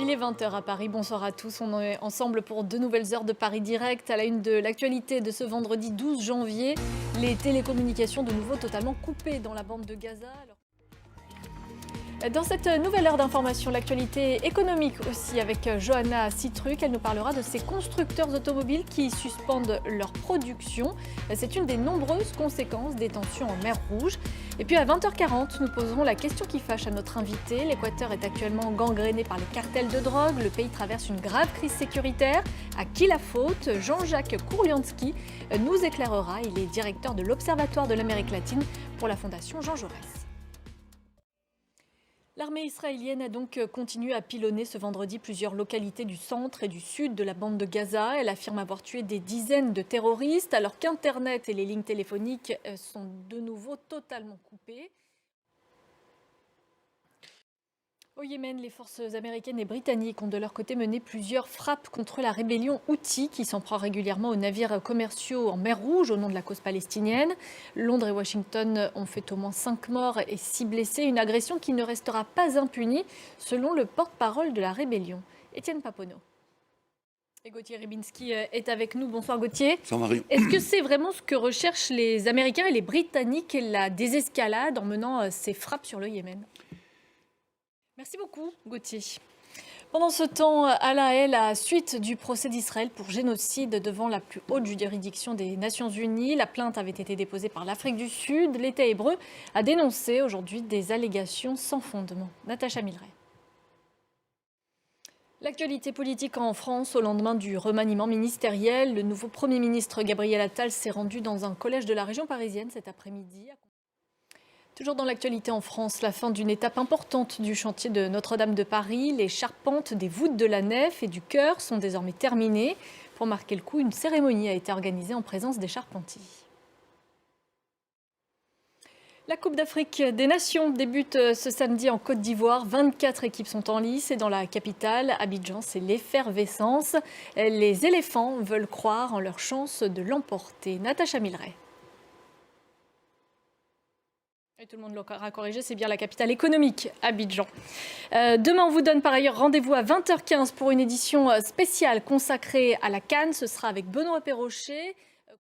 Il est 20h à Paris, bonsoir à tous. On est ensemble pour 2 nouvelles heures de Paris Direct. À la une de l'actualité de ce vendredi 12 janvier, les télécommunications de nouveau totalement coupées dans la bande de Gaza. Dans cette nouvelle heure d'information, l'actualité économique aussi avec Johanna Citruc. Elle nous parlera de ces constructeurs automobiles qui suspendent leur production. C'est une des nombreuses conséquences des tensions en mer Rouge. Et puis à 20h40, nous poserons la question qui fâche à notre invité. L'Équateur est actuellement gangréné par les cartels de drogue. Le pays traverse une grave crise sécuritaire. À qui la faute? Jean-Jacques Kouriansky nous éclairera. Il est directeur de l'Observatoire de l'Amérique latine pour la Fondation Jean Jaurès. L'armée israélienne a donc continué à pilonner ce vendredi plusieurs localités du centre et du sud de la bande de Gaza. Elle affirme avoir tué des dizaines de terroristes alors qu'Internet et les lignes téléphoniques sont de nouveau totalement coupées. Au Yémen, les forces américaines et britanniques ont de leur côté mené plusieurs frappes contre la rébellion Houthi qui s'en prend régulièrement aux navires commerciaux en mer Rouge au nom de la cause palestinienne. Londres et Washington ont fait au moins 5 morts et 6 blessés. Une agression qui ne restera pas impunie selon le porte-parole de la rébellion, Étienne Papono. Et Gauthier Ribinski est avec nous. Bonsoir Gauthier. Bonsoir Marie. Est-ce que c'est vraiment ce que recherchent les Américains et les Britanniques, la désescalade en menant ces frappes sur le Yémen ? Merci beaucoup, Gauthier. Pendant ce temps, à La Haye, la suite du procès d'Israël pour génocide devant la plus haute juridiction des Nations Unies. La plainte avait été déposée par l'Afrique du Sud. L'État hébreu a dénoncé aujourd'hui des allégations sans fondement. Natacha Milray. L'actualité politique en France, au lendemain du remaniement ministériel, le nouveau Premier ministre Gabriel Attal s'est rendu dans un collège de la région parisienne cet après-midi. Toujours dans l'actualité en France, la fin d'une étape importante du chantier de Notre-Dame de Paris. Les charpentes des voûtes de la nef et du chœur sont désormais terminées. Pour marquer le coup, une cérémonie a été organisée en présence des charpentiers. La Coupe d'Afrique des Nations débute ce samedi en Côte d'Ivoire. 24 équipes sont en lice et dans la capitale, Abidjan, c'est l'effervescence. Les éléphants veulent croire en leur chance de l'emporter. Natacha Milray. Et tout le monde l'aura corrigé, c'est bien la capitale économique, Abidjan. Demain, on vous donne par ailleurs rendez-vous à 20h15 pour une édition spéciale consacrée à la CAN. Ce sera avec Benoît Perrochet.